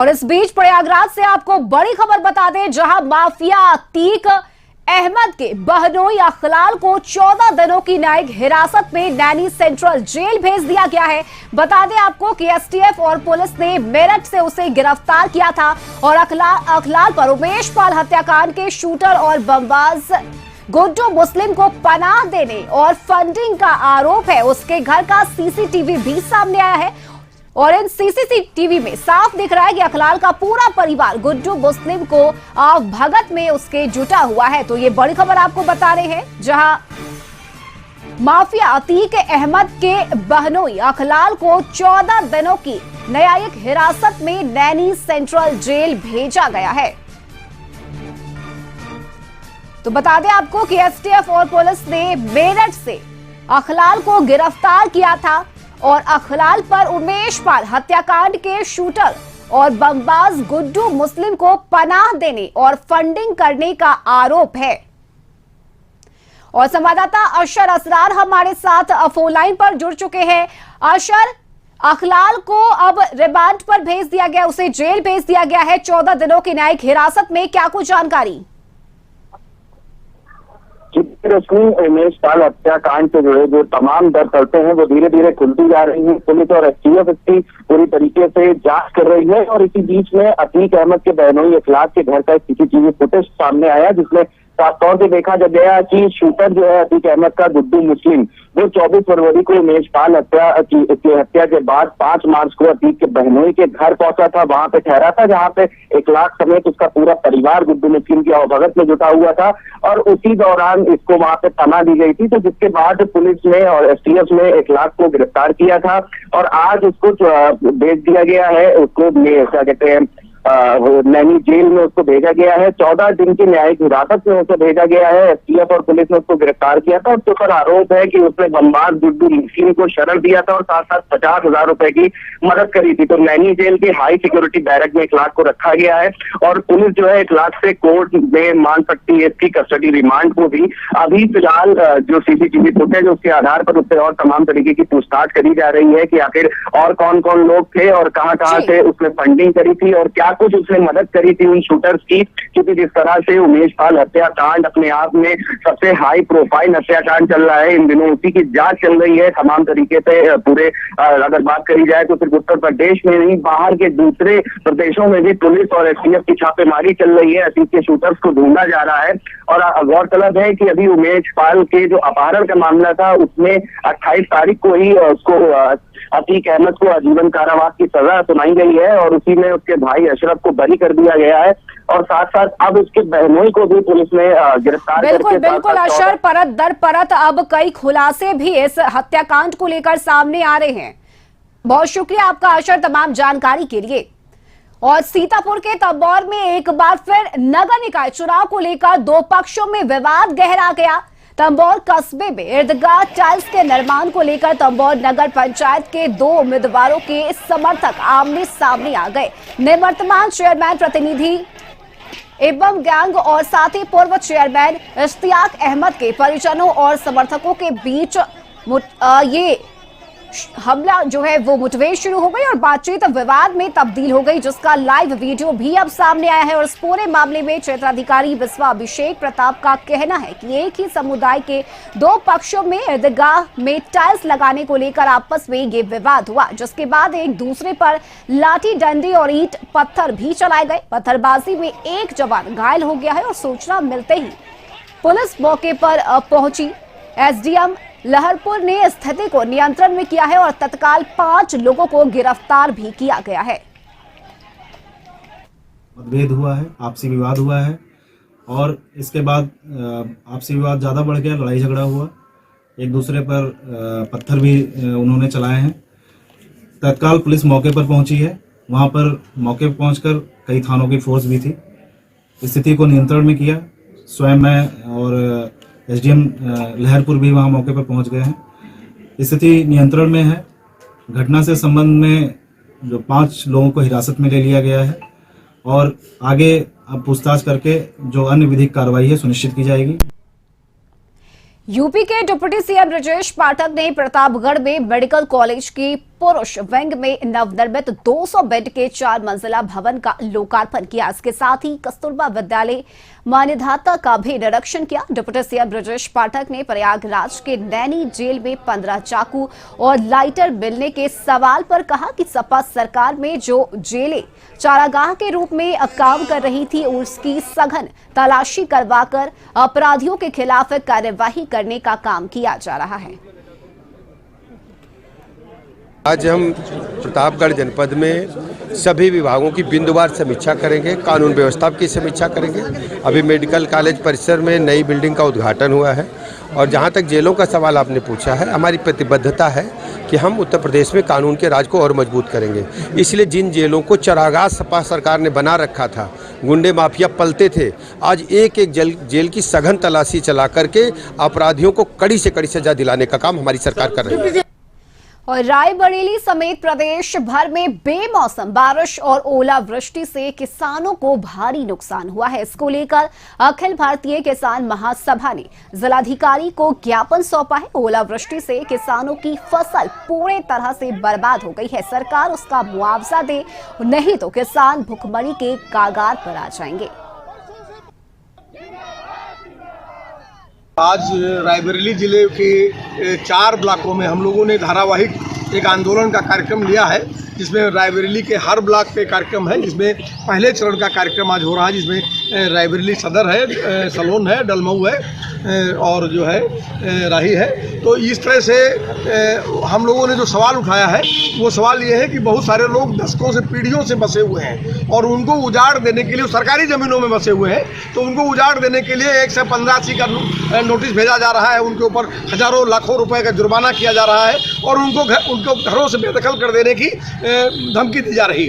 और इस बीच प्रयागराज से आपको बड़ी खबर बता दें, जहां माफिया अतीक अहमद के बहनोई अखलाल को 14 दिनों की न्यायिक हिरासत में नैनी सेंट्रल जेल भेज दिया गया है। बता दें आपको कि एसटीएफ और पुलिस ने मेरठ से उसे गिरफ्तार किया था और अखलाल पर उमेश पाल हत्याकांड के शूटर और बमबाज गुड्डू मुस्लिम को पनाह देने और फंडिंग का आरोप है। उसके घर का सीसीटीवी भी सामने आया है और इन सीसीटीवी में साफ दिख रहा है कि अखलाल का पूरा परिवार गुड्डू मुस्लिम को भगत में उसके जुटा हुआ है। तो ये बड़ी खबर आपको बता रहे हैं, जहां माफिया अतीक अहमद के बहनोई अखलाल को 14 दिनों की न्यायिक हिरासत में नैनी सेंट्रल जेल भेजा गया है। तो बता दें आपको कि एसटीएफ और पुलिस ने मेरठ से अखलाल को गिरफ्तार किया था और अखलाल पर उमेश पाल हत्याकांड के शूटर और बमबाज गुड्डू मुस्लिम को पनाह देने और फंडिंग करने का आरोप है। और संवाददाता अशर असरार हमारे साथ फोन लाइन पर जुड़ चुके हैं। अशर, अखलाल को अब रिमांड पर भेज दिया गया, उसे जेल भेज दिया गया है 14 दिनों की न्यायिक हिरासत में, क्या कुछ जानकारी? उमेश पाल हत्याकांड से जुड़े जो तमाम दरअसलें हैं वो धीरे धीरे खुलती जा रही हैं। पुलिस और एसटीएफ इसकी पूरी तरीके से जांच कर रही है और इसी बीच में अतीक अहमद के बहनोई अखलाल के घर का सीसीटीवी फुटेज सामने आया, जिसमें साफ तौर से देखा गया कि शूटर जो है अतीक अहमद का गुड्डू मुस्लिम, वो 24 फरवरी को उमेश पाल हत्या के बाद 5 मार्च को अतीक के बहनोई के घर पहुंचा था, वहां पे ठहरा था, जहां पे अखलाल समेत उसका पूरा परिवार गुड्डू मुस्लिम की आवभगत में जुटा हुआ था और उसी दौरान इसको वहां पे पनाह दी गई थी। तो जिसके बाद पुलिस ने और एसटीएफ ने अखलाल को गिरफ्तार किया था और आज उसको भेज दिया गया है, उसको क्या कहते हैं नैनी जेल में उसको भेजा गया है। 14 दिन की न्यायिक हिरासत में उसे भेजा गया है। एसटीएफ और पुलिस ने उसको गिरफ्तार किया था। उसके ऊपर आरोप है कि उसने बमबाज गुड्डू मुस्लिम को शरण दिया था और साथ साथ 50,000 रुपए की मदद करी थी। तो नैनी जेल के हाई सिक्योरिटी बैरक में अखलाल को रखा गया है और पुलिस जो है अखलाल से कोर्ट में मांग सकती है इसकी कस्टडी रिमांड को भी। अभी फिलहाल जो सीसीटीवी फुटेज उसके आधार पर उससे और तमाम तरीके की पूछताछ करी जा रही है कि आखिर और कौन कौन लोग थे और कहां से उसने फंडिंग करी थी और क्या कुछ उसने मदद करी थी उन शूटर्स की। क्योंकि जिस तरह से उमेश पाल हत्याकांड अपने आप में सबसे हाई प्रोफाइल हत्याकांड चल रहा है, इन दिनों उसी की जांच चल रही है तमाम तरीके से। पूरे अगर बात करी जाए तो सिर्फ उत्तर प्रदेश में नहीं, बाहर के दूसरे प्रदेशों में भी पुलिस और एसटीएफ की छापेमारी चल रही है। अतीक के शूटर्स को ढूंढा जा रहा है और गौरतलब है कि अभी उमेश पाल के जो अपहरण का मामला था उसमें 28 तारीख को ही उसको अतीक अहमद को आजीवन कारावास की सजा सुनाई गई है और उसी में उसके भाई अशरफ को बरी कर दिया गया है और साथ साथ अब उसके बहनोई को भी पुलिस ने गिरफ्तार करके बिल्कुल अशर, परत दर परत अब कई खुलासे भी इस हत्याकांड को लेकर सामने आ रहे हैं। बहुत शुक्रिया आपका अशर तमाम जानकारी के लिए। और सीतापुर के तंबौर में एक बार फिर नगर निकाय चुनाव को लेकर दो पक्षों में विवाद गहरा गया। तंबौर कस्बे में इर्दगाह टाइल्स के निर्माण को लेकर तंबौर नगर पंचायत के 2 उम्मीदवारों के समर्थक आमने सामने आ गए। निवर्तमान चेयरमैन प्रतिनिधि एवं गैंग और साथ ही पूर्व चेयरमैन इश्तियाक अहमद के परिजनों और समर्थकों के बीच ये हमला जो है वो मुठभेड़ शुरू हो गई और बातचीत विवाद में तब्दील हो गई, जिसका लाइव वीडियो भी अब सामने आया है। और इस पूरे मामले में क्षेत्राधिकारी बिस्वा अभिषेक प्रताप का कहना है कि एक ही समुदाय के 2 पक्षों में ईदगाह में टाइल्स लगाने को लेकर आपस में ये विवाद हुआ, जिसके बाद एक दूसरे पर लाठी डंडे और ईंट पत्थर भी चलाए गए। पत्थरबाजी में एक जवान घायल हो गया है और सूचना मिलते ही पुलिस मौके पर पहुंची। एसडीएम लहरपुर ने स्थिति को नियंत्रण में किया है और तत्काल 5 लोगों को गिरफ्तार भी किया गया है। मतभेद हुआ है, आपसी विवाद हुआ है और इसके बाद आपसी विवाद ज़्यादा बढ़ गया, लड़ाई झगड़ा हुआ, एक दूसरे पर पत्थर भी उन्होंने चलाए हैं। तत्काल पुलिस मौके पर पहुंची है, वहां पर मौके पर पहुंचकर कई थानों की फोर्स भी थी, स्थिति को नियंत्रण में किया। स्वयं मैं और एसडीएम लहरपुर भी वहां मौके पर पहुंच गए हैं। स्थिति नियंत्रण में है। घटना से संबंध में जो 5 लोगों को हिरासत में ले लिया गया है और आगे अब पूछताछ करके जो अन्य विधिक कार्रवाई है सुनिश्चित की जाएगी। यूपी के डिप्टी सीएम ब्रजेश पाठक ने प्रतापगढ़ में मेडिकल कॉलेज की पुरुष विंग में नवनिर्मित 200 बेड के 4 मंजिला भवन का लोकार्पण किया। इसके साथ ही कस्तूरबा विद्यालय मान्यता का भी निरीक्षण किया। डिप्टी सीएम ब्रजेश पाठक ने प्रयागराज के नैनी जेल में 15 चाकू और लाइटर मिलने के सवाल पर कहा कि सपा सरकार में जो जेलें चारागाह के रूप में काम कर रही थी, उसकी सघन तलाशी करवाकर अपराधियों के खिलाफ कार्यवाही करने का काम किया जा रहा है। आज हम प्रतापगढ़ जनपद में सभी विभागों की बिंदुवार समीक्षा करेंगे, कानून व्यवस्था की समीक्षा करेंगे। अभी मेडिकल कॉलेज परिसर में नई बिल्डिंग का उद्घाटन हुआ है और जहां तक जेलों का सवाल आपने पूछा है, हमारी प्रतिबद्धता है कि हम उत्तर प्रदेश में कानून के राज को और मजबूत करेंगे। इसलिए जिन जेलों को चरागाह सपा सरकार ने बना रखा था, गुंडे माफिया पलते थे, आज एक एक जेल की सघन तलाशी चला करके अपराधियों को कड़ी से कड़ी सजा दिलाने का काम हमारी सरकार कर रही है। और रायबरेली समेत प्रदेश भर में बेमौसम बारिश और ओलावृष्टि से किसानों को भारी नुकसान हुआ है। इसको लेकर अखिल भारतीय किसान महासभा ने जिलाधिकारी को ज्ञापन सौंपा है। ओलावृष्टि से किसानों की फसल पूरी तरह से बर्बाद हो गई है। सरकार उसका मुआवजा दे, नहीं तो किसान भुखमरी के कागार पर आ जाएंगे। आज रायबरेली जिले के 4 ब्लॉकों में हम लोगों ने धारावाहिक एक आंदोलन का कार्यक्रम लिया है, जिसमें रायबरेली के हर ब्लॉक पे कार्यक्रम है। जिसमें पहले चरण का कार्यक्रम आज हो रहा है, जिसमें रायबरेली सदर है, सलोन है, डलमऊ है और जो है राही है। तो इस तरह से हम लोगों ने जो सवाल उठाया है वो सवाल ये है कि बहुत सारे लोग दशकों से पीढ़ियों से बसे हुए हैं और उनको उजाड़ देने के लिए, सरकारी ज़मीनों में बसे हुए हैं, तो उनको उजाड़ देने के लिए 1 से 15 का नोटिस भेजा जा रहा है। उनके ऊपर हजारों लाखों रुपए का जुर्माना किया जा रहा है और उनको घरों से बेदखल कर देने की धमकी दी जा रही है।